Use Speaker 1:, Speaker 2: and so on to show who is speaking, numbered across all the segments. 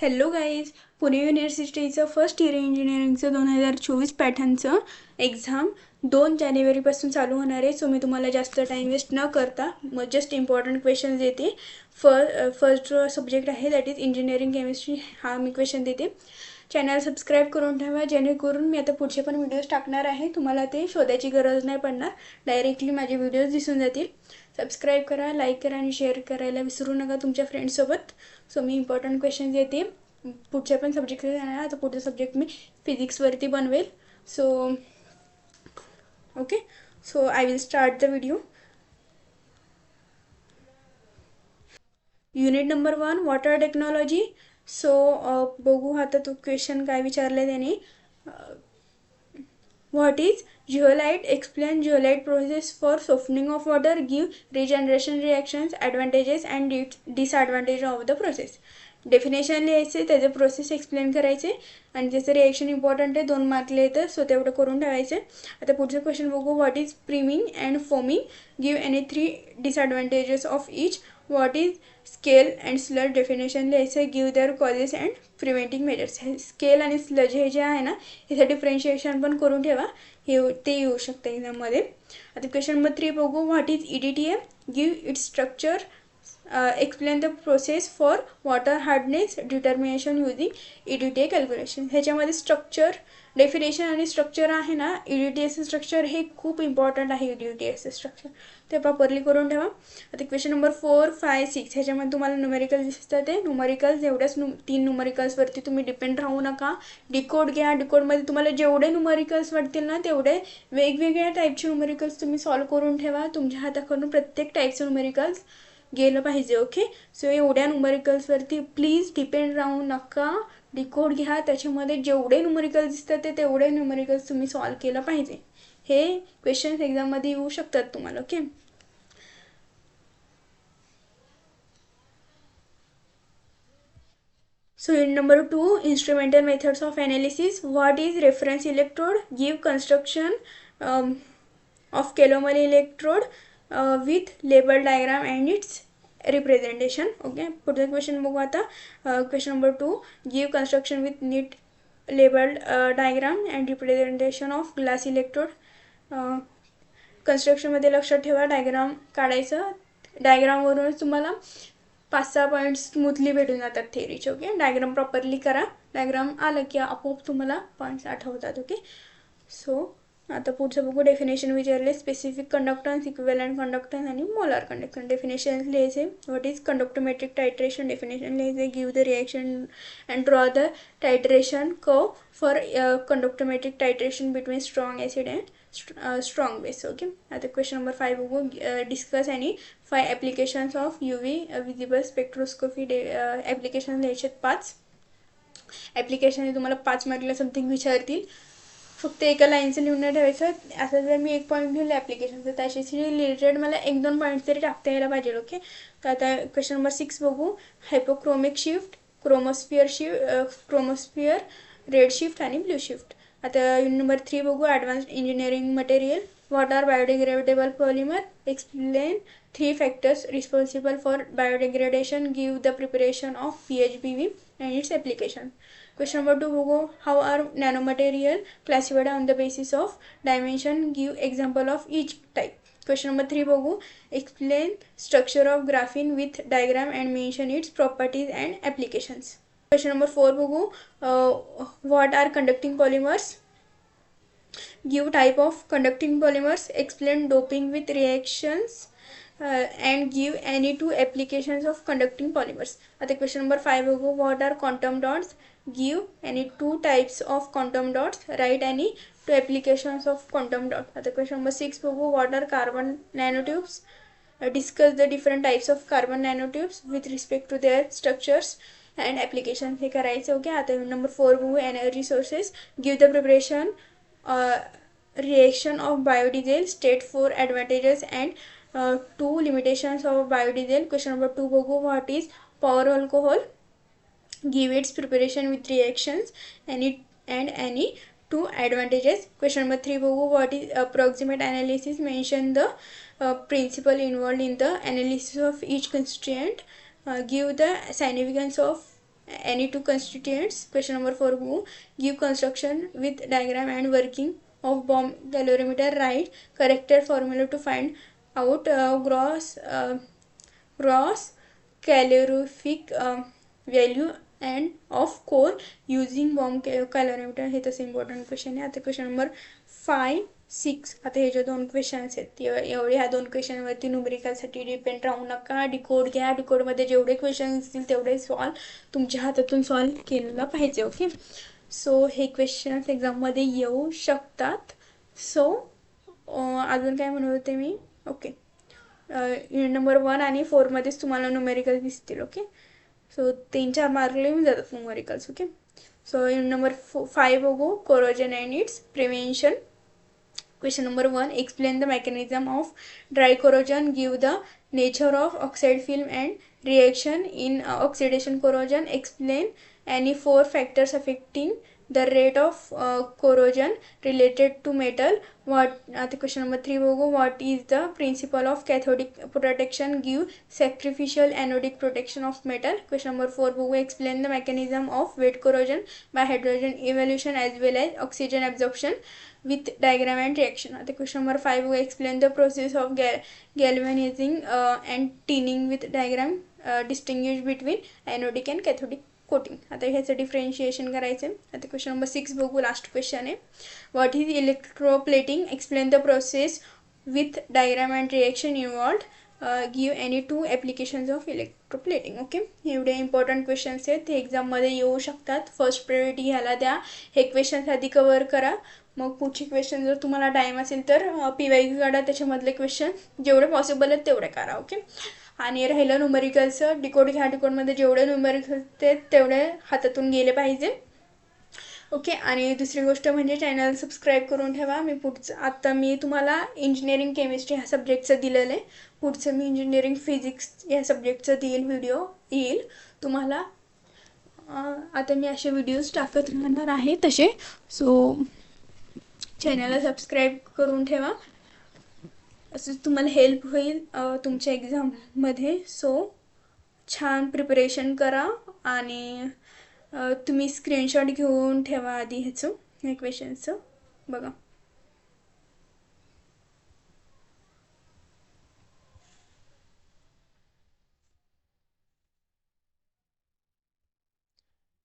Speaker 1: Hello guys, Pune युनिव्हर्सिटीचं first year इंजिनिअरिंगचं 2024 पॅटर्नचं एक्झाम 2 जानेवारीपासून चालू होणार आहे. सो मी तुम्हाला जास्त टाईम वेस्ट न करता मग जस्ट इम्पॉर्टंट क्वेश्चन देते. फर्स्ट जो सब्जेक्ट आहे दॅट इज इंजिनिअरिंग केमिस्ट्री, हा मी क्वेश्चन देते. चॅनल सबस्क्राईब करून ठेवा, जेणेकरून मी आता पुढचे पण व्हिडिओज टाकणार आहे. तुम्हाला ते शोधायची गरज नाही पडणार, डायरेक्टली माझे व्हिडिओज दिसून जातील. सबस्क्राईब करा, लाईक करा आणि शेअर करायला विसरू नका तुमच्या फ्रेंड्ससोबत. सो मी इम्पॉर्टंट क्वेश्चन देते. पुढच्या पण सब्जेक्ट आहे, आता पुढचा सब्जेक्ट मी फिजिक्सवरती बनवेल. So okay, so I will start the video. Unit number 1 water technology. So बघू आता तो क्वेश्चन काय विचारलं आहे त्याने. What is zeolite? Explain zeolite process for softening of water. Give regeneration reactions, advantages and disadvantages of the process. Definition लिहायचे, त्याचे process explain करायचे आणि त्याचं रिॲक्शन इम्पॉर्टंट आहे, 2 मार्क लिहायचं. सो तेवढं करून ठेवायचे. आता पुढचं क्वेश्चन बघू. What is priming and foaming? Give any 3 disadvantages of each. What is scale and sludge? Definition लिहायचं. Give their causes and preventing measures. Scale आणि स्लज हे जे आहे ना, ह्याचं डिफरेन्शिएशन पण करून ठेवा, हे ते येऊ शकतं एक्झाममध्ये. आता क्वेश्चन नंबर 3 बघू. What is EDTA? Give its structure. Explain the process for water hardness determination using EDTA calculation. ह्याच्यामध्ये स्ट्रक्चर, डेफिनेशन आणि स्ट्रक्चर आहे ना, EDTAचं स्ट्रक्चर हे खूप इम्पॉर्टंट आहे. EDTAचं स्ट्रक्चर ते प्रॉपरली करून ठेवा. आता क्वेश्चन नंबर 4, 5, 6 ह्याच्यामध्ये तुम्हाला न्यूमेरिकल दिसतात. ते न्यूमेरिकल्स एवढ्याच 3 न्यूमेरिकल्सवरती तुम्ही डिपेंड राहू नका. डिकोड घ्या. डिकोडमध्ये तुम्हाला जेवढे न्यूमेरिकल्स वाटतील ना, तेवढे वेगवेगळ्या टाईपचे न्यूमेरिकल्स तुम्ही सॉल्व करून ठेवा. तुमच्या हाताकडून प्रत्येक टाईपचं न्यूमेरिकल्स गेलं पाहिजे. ओके, सो एवढ्या न्यूमेरिकल्सवरती प्लीज डिपेंड राहू नका. डिकोड घ्या, त्याच्यामध्ये जेवढे न्यूमेरिकल्स दिसतात तेवढे न्यूमेरिकल्स तुम्ही सॉल्व केलं पाहिजे. हे क्वेश्चन्स एक्झाममध्ये येऊ शकतात तुम्हाला. Okay, so in number 2, instrumental methods of analysis. What is reference electrode? Give construction of calomel electrode with label diagram and its representation. Okay, पुढचा क्वेश्चन बघू आता. Question number 2, give construction with neat labeled diagram and representation of glass electrode. कन्स्ट्रक्शनमध्ये लक्षात ठेवा, diagram काढायचं. डायग्रामवरूनच तुम्हाला 5-6 points smoothly भेटून जातात थेअरीचे. Okay, diagram properly करा. डायग्राम आलं की आपोआप तुम्हाला पॉईंट्स आठवतात. ओके, सो आता पुढचं बघू. डेफिनेशन विचारले. स्पेसिफिक कंडक्टन्स, इक्विव्हॅलंट कंडक्टन्स आणि मोलार कंडक्टन्स. डेफिनेशन लिहायचे. What is conductometric titration? Definition लिहायचे. Give the reaction and draw the titration curve for conductometric titration between strong acid and strong base. Okay, आता question number 5 बघू. Discuss आणि 5 applications of UV visible spectroscopy. Application लिहायचे 5 application हे तुम्हाला 5 मार्कला something विचारतील. फक्त एका लाईनचं लिहून नाही ठेवायचं. असं जर मी 1 पॉईंट लिहिलं ॲप्लिकेशनचं, त्याच्याशी रिलेटेड मला 1-2 पॉईंट्स तरी टाकता यायला पाहिजे. ओके, तर आता क्वेश्चन नंबर 6 बघू. Hypochromic shift, chromosphere, red shift आणि ब्ल्यू शिफ्ट. आता युनिट नंबर 3 बघू. Advance engineering material. What are biodegradable polymer? Explain 3 factors responsible for biodegradation. Give the preparation of PHBV and its application. Question number 2 बघू. How are nanomaterial classified on the basis of dimension? Give example of each type. Question number 3 बघू. Explain structure of graphene with diagram and mention its properties and applications. Question number 4 बघू. What are conducting polymers? Give type of conducting polymers. Explain doping with reactions and give any 2 applications of conducting polymers. आता question number 5 बघू. What are quantum dots? Give any 2 types of quantum dots. Write any 2 applications of quantum dot. आता question number 6 बघू. What are carbon nanotubes? Discuss the different types of carbon nanotubes with respect to there structures and application. हे करायचं. Okay, आता number 4 बघू. Energy sources. Give the preparation reaction of biodiesel. State 4 advantages and 2 limitations of biodiesel. Question number 2 बघू. What is power alcohol? Give it's preparation with reactions and any 2 advantages. Question number 3 बघू. What is approximate analysis? Mention the principle involved in the analysis of each constraint. Give the significance of any two constituents. Question number 4 bugू. Give construction with diagram and working of bomb calorimeter. Write corrected formula to find out gross calorific value and of core using bomb calorimeter. हे तसं important question आहे. आता question number 5, 6. आता हे जे 2 questions आहेत एवढे ह्या 2 क्वेश्चनवरती न्यूमेरिकलसाठी डिपेंड राहू नका. डिकोड घ्या. डिकोडमध्ये जेवढे क्वेश्चन असतील तेवढे सॉल्व तुमच्या हातातून सॉल्व केलं पाहिजे. ओके. सो हे क्वेश्चन्स एक्झाममध्ये येऊ शकतात. सो अजून काय म्हणत होते मी. ओके. युनिट नंबर 1 आणि 4मध्येच तुम्हाला न्यूमेरिकल दिसतील. ओके. सो 3-4 मार्कला येऊन जातात numericals. Okay. So unit number 5 बघू. Corrosion and it's prevention. Question number 1. Explain the mechanism of dry corrosion. Give the nature of oxide film and reaction in oxidation corrosion. Explain any 4 factors affecting the rate of corrosion related to metal. Question number 3 बघू. What is the principle of cathodic protection? Give sacrificial anodic protection of metal. Question number 4 बघू. Explain the mechanism of wet corrosion by hydrogen evolution as well as oxygen absorption with diagram and reaction. आता question number 5 बघू. Explain the process of galvanizing and tinning with diagram. Distinguish between anodic and cathodic coating. आता ह्याचं differentiation करायचं आहे. आता question number 6 बघू. Last question आहे. What is electroplating? Explain the process with diagram and reaction involved. Give any 2 applications of electroplating. Okay. एवढे important questions आहेत. ते एक्झाममध्ये येऊ शकतात. फर्स्ट प्रायोरिटी ह्याला द्या. हे क्वेश्चन्स आधी कवर करा. मग पुढचे क्वेश्चन जर तुम्हाला टाईम असेल तर PYQ काढा. त्याच्यामधले क्वेश्चन जेवढे पॉसिबल आहेत तेवढे करा. ओके. आणि राहिलं न्यूमेरिकलचं. डिकोड घ्या. डिकोडमध्ये जेवढे न्यूमेरिकल्स आहेत तेवढे हातातून गेले पाहिजे. ओके. आणि दुसरी गोष्ट म्हणजे चॅनल सबस्क्राईब करून ठेवा. आता मी तुम्हाला इंजिनिअरिंग केमिस्ट्री ह्या सब्जेक्टचं दिलेलं आहे. पुढचं मी इंजिनिअरिंग फिजिक्स या सब्जेक्टचं देईल. व्हिडिओ येईल तुम्हाला. आता मी असे व्हिडिओज टाकत राहणार आहे तसे. सो चॅनलला सबस्क्राईब करून ठेवा. असं तुम्हाला हेल्प होईल तुमच्या एक्झाममध्ये. सो छान प्रिपरेशन करा आणि तुम्ही स्क्रीनशॉट घेऊन ठेवा आधी ह्याचं हे क्वेश्चनचं. बघा.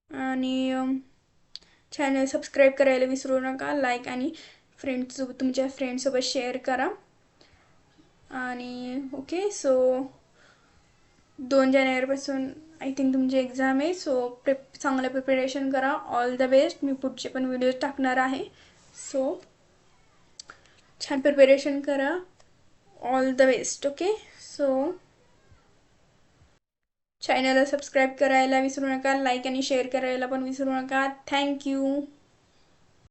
Speaker 1: आणि चॅनल सबस्क्राईब करायला विसरू नका. लाईक आणि तुमच्या फ्रेंड्ससोबत शेअर करा. आणि ओके. सो 2 जानेवारीपासून आय थिंक तुमची एक्झाम आहे. सो चांगलं प्रिपरेशन करा. All the best. मी पुढचे पण व्हिडिओज टाकणार आहे. सो छान प्रिपरेशन करा. All the best. Okay. So चॅनलला सबस्क्राईब करायला विसरू नका. लाईक आणि शेअर करायला पण विसरू नका. थँक्यू.